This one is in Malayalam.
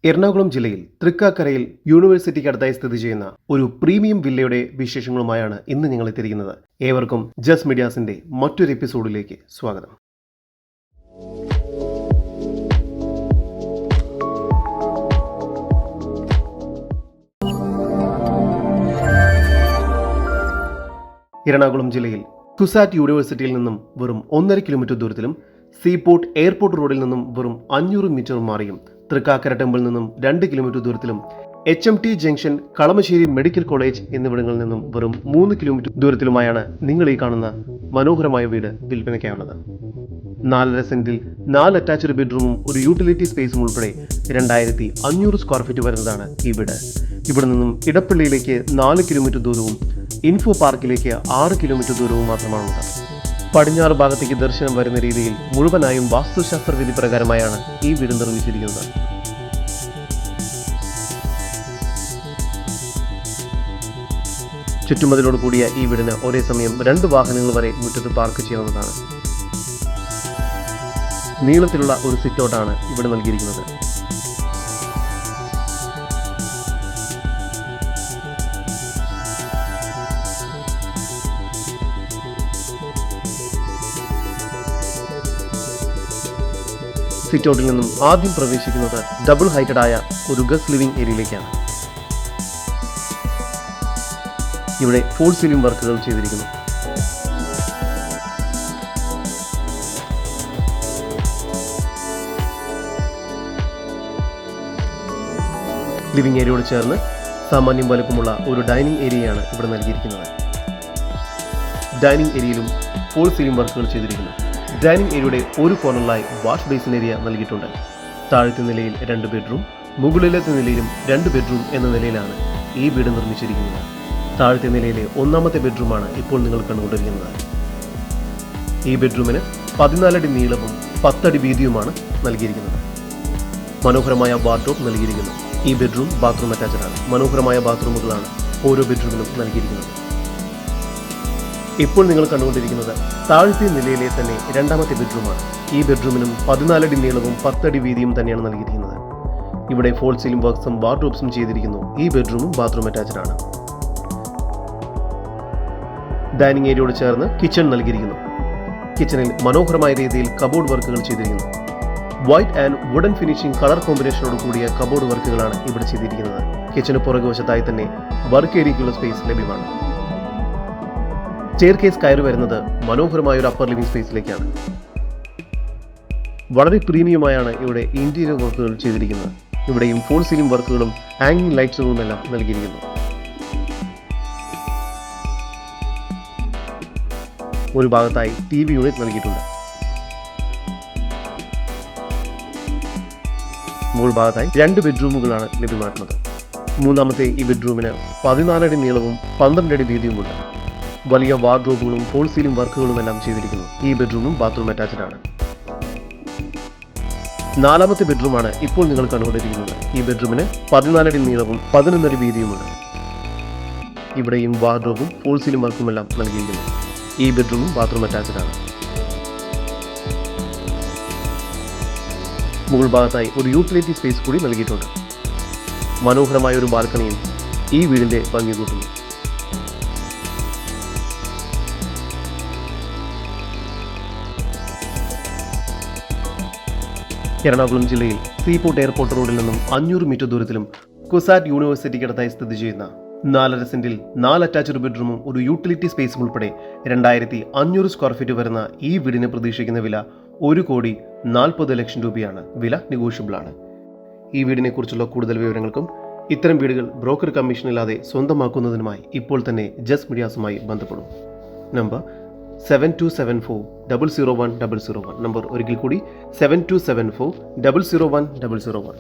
എറണാകുളം ജില്ലയിൽ തൃക്കാക്കരയിൽ യൂണിവേഴ്സിറ്റിക്കടുത്തായി സ്ഥിതി ചെയ്യുന്ന ഒരു പ്രീമിയം വില്ലയുടെ വിശേഷങ്ങളുമായാണ് ഇന്ന് ഞങ്ങൾ എത്തിയിരിക്കുന്നത്. ഏവർക്കും ജസ് മീഡിയാസിന്റെ മറ്റൊരു എപ്പിസോഡിലേക്ക് സ്വാഗതം. എറണാകുളം ജില്ലയിൽ കുസാറ്റ് യൂണിവേഴ്സിറ്റിയിൽ നിന്നും വെറും 1.5 കിലോമീറ്റർ ദൂരത്തിലും സീപോർട്ട് എയർപോർട്ട് റോഡിൽ നിന്നും വെറും 500 മീറ്റർ മാറിയും തൃക്കാക്കര ടെമ്പിളിൽ നിന്നും 2 കിലോമീറ്റർ ദൂരത്തിലും HMT junction, Kalamassery medical college എന്നിവിടങ്ങളിൽ നിന്നും വെറും 3 കിലോമീറ്റർ ദൂരത്തിലുമായാണ് നിങ്ങൾ ഈ കാണുന്ന മനോഹരമായ വീട് വിൽപ്പനയ്ക്കായുള്ളത്. 4.5 സെന്റിൽ 4 അറ്റാച്ച്ഡ് ബെഡ്റൂമും ഒരു യൂട്ടിലിറ്റി സ്പേസും ഉൾപ്പെടെ 2500 സ്ക്വയർ ഫീറ്റ് വരുന്നതാണ് ഈ വീട്. ഇവിടെ നിന്നും ഇടപ്പള്ളിയിലേക്ക് 4 കിലോമീറ്റർ ദൂരവും ഇൻഫോ പാർക്കിലേക്ക് 6 കിലോമീറ്റർ ദൂരവും മാത്രമാണുള്ളത്. പടിഞ്ഞാറ് ഭാഗത്തേക്ക് ദർശനം വരുന്ന രീതിയിൽ മുഴുവനായും വാസ്തുശാസ്ത്ര വിധി പ്രകാരമായാണ് ഈ വീട് നിർമ്മിച്ചിരിക്കുന്നത്. ചുറ്റുമതിലോട് കൂടിയ ഈ വീടിന് ഒരേ സമയം 2 വാഹനങ്ങൾ വരെ മുറ്റത്ത് പാർക്ക് ചെയ്യാവുന്നതാണ്. നീളത്തിലുള്ള ഒരു സിറ്റൗട്ടാണ് ഇവിടെ നൽകിയിരിക്കുന്നത്. സിറ്റൗട്ടിൽ നിന്നും ആദ്യം പ്രവേശിക്കുന്നത് ഡബിൾ ഹൈറ്റഡ് ആയ ഒരു ഗസ്റ്റ് ലിവിംഗ് ഏരിയയിലേക്കാണ്. ഇവിടെ ഫോൾ സീലിംഗ് വർക്കുകൾ ചെയ്തിരിക്കുന്നു. ലിവിംഗ് ഏരിയയോട് ചേർന്ന് സാമാന്യം വലുപ്പമുള്ള ഒരു ഡൈനിങ് ഏരിയയാണ് ഇവിടെ നൽകിയിരിക്കുന്നത്. ഡൈനിങ് ഏരിയയിലും ഫോൾ സീലിംഗ് വർക്കുകൾ ചെയ്തിരിക്കുന്നു. ഡൈനിങ് ഏരിയയുടെ ഒരു കോർണറിലായി വാഷ് ബേസിൻ ഏരിയ നൽകിയിട്ടുണ്ട്. താഴത്തെ നിലയിൽ 2 ബെഡ്റൂം, മുകളിലത്തെ നിലയിലും 2 ബെഡ്റൂം എന്ന നിലയിലാണ് ഈ വീട് നിർമ്മിച്ചിരിക്കുന്നത്. താഴത്തെ നിലയിലെ 1ാമത്തെ ബെഡ്റൂമാണ് ഇപ്പോൾ നിങ്ങൾ കണ്ടുകൊണ്ടിരിക്കുന്നത്. ഈ ബെഡ്റൂമിന് 14 അടി നീളവും 10 അടി വീതിയുമാണ് നൽകിയിരിക്കുന്നത്. മനോഹരമായ വാർഡ്രോബ് നൽകിയിരിക്കുന്നു. ഈ ബെഡ്റൂം ബാത്റൂം അറ്റാച്ച്ഡ് ആണ്. മനോഹരമായ ബാത്റൂമുകളാണ് ഓരോ ബെഡ്റൂമിലും നൽകിയിരിക്കുന്നത്. ഇപ്പോൾ നിങ്ങൾ കണ്ടുകൊണ്ടിരിക്കുന്നത് താഴത്തെ നിലയിലെ തന്നെ 2ാമത്തെ ബെഡ്റൂമാണ്. ഈ ബെഡ്റൂമിനും 14 അടി നീളവും 10 അടി വീതിയും തന്നെയാണ് നൽകിയിരിക്കുന്നത്. ഇവിടെ ഫോൾ സീലിംഗ് വർക്ക്സും വാർഡ്രോബ്സും ചെയ്തിരിക്കുന്നു. ഈ ബെഡ്റൂമും ബാത്റൂം അറ്റാച്ച്ഡ് ആണ്. ഡൈനിങ് ഏരിയയോട് ചേർന്ന് കിച്ചൺ നൽകിയിരിക്കുന്നു. കിച്ചണിൽ മനോഹരമായ രീതിയിൽ കബോർഡ് വർക്കുകൾ ചെയ്തിരിക്കുന്നു. White and wooden finishing colour കോമ്പിനേഷനോട് കൂടിയ കബോർഡ് വർക്കുകളാണ് ഇവിടെ ചെയ്തിരിക്കുന്നത്. കിച്ചന് പുറകുവശത്തായി തന്നെ വർക്ക് ഏരിയയ്ക്കുള്ള സ്പേസ് ലഭ്യമാണ്. സ്റ്റെയർ കേസ് കയറി വരുന്നത് മനോഹരമായ ഒരു അപ്പർ ലിവിംഗ് സ്പേസിലേക്കാണ്. വളരെ പ്രീമിയമായാണ് ഇവിടെ ഇന്റീരിയർ വർക്കുകൾ ചെയ്തിരിക്കുന്നത്. ഇവിടെയും ഫോൾ സീലിംഗ് വർക്കുകളും ഹാങ്ങിങ് ലൈറ്റ്സുകളും എല്ലാം നൽകിയിരിക്കുന്നു. ഒരു ഭാഗത്തായി TV യൂണിറ്റ് നൽകിയിട്ടുണ്ട്. മുകൾ ഭാഗത്തായി 2 ബെഡ്റൂമുകളാണ് ലഭ്യമാക്കുന്നത്. 3ാമത്തെ ഈ ബെഡ്റൂമിന് 14 അടി നീളവും 12 അടി വീതിയുമുണ്ട്. വലിയ വാർഡ്രോബുകളും ഫോൾ സീലിംഗ് വർക്കുകളും എല്ലാം ചെയ്തിരിക്കുന്നു. ഈ ബെഡ്റൂമും ബാത്റൂം അറ്റാച്ച്ഡ് ആണ്. 4ാമത്തെ ബെഡ്റൂമാണ് ഇപ്പോൾ നിങ്ങൾ കണ്ടുകൊണ്ടിരിക്കുന്നത്. ഈ ബെഡ്റൂമിന് 14 അടി നീളവും 11 അടി വീതിയുമുണ്ട്. ഇവിടെയും വാർഡ്രോബും ഫോൾ സീലിംഗ് വർക്കും എല്ലാം നൽകിയിരിക്കുന്നു. ഈ ബെഡ്റൂമും ബാത്റൂം അറ്റാച്ച്ഡ് ആണ്. മുകൾ ഭാഗത്തായി ഒരു യൂട്ടിലിറ്റി സ്പേസ് കൂടി നൽകിയിട്ടുണ്ട്. മനോഹരമായ ഒരു ബാൽക്കണിയും ഈ വീടിന്റെ ഭംഗി കൂട്ടുന്നു. എറണാകുളം ജില്ലയിൽ സീപോർട്ട് എയർപോർട്ട് റോഡിൽ നിന്നും 500 മീറ്റർ ദൂരത്തിലും കുസാറ്റ് യൂണിവേഴ്സിറ്റിക്കടുത്തായി സ്ഥിതി ചെയ്യുന്ന 4.5 സെന്റിൽ 4 അറ്റാച്ച്ഡ് ബെഡ്റൂമും ഒരു യൂട്ടിലിറ്റി സ്പേസും ഉൾപ്പെടെ 2500 സ്ക്വയർ ഫീറ്റ് വരുന്ന ഈ വീടിന് പ്രതീക്ഷിക്കുന്ന വില 1,40 ലക്ഷം രൂപയാണ്. വില നെഗോഷ്യബിൾ ആണ്. ഈ വീടിനെ കുറിച്ചുള്ള കൂടുതൽ വിവരങ്ങൾക്കും ഇത്തരം വീടുകൾ ബ്രോക്കർ കമ്മീഷനില്ലാതെ സ്വന്തമാക്കുന്നതിനുമായി ഇപ്പോൾ തന്നെ ജസ് മീഡിയാസുമായി ബന്ധപ്പെടും. നമ്പർ 7274 001 001. നമ്പർ ഒരിക്കൽ കൂടി 7274 001 001.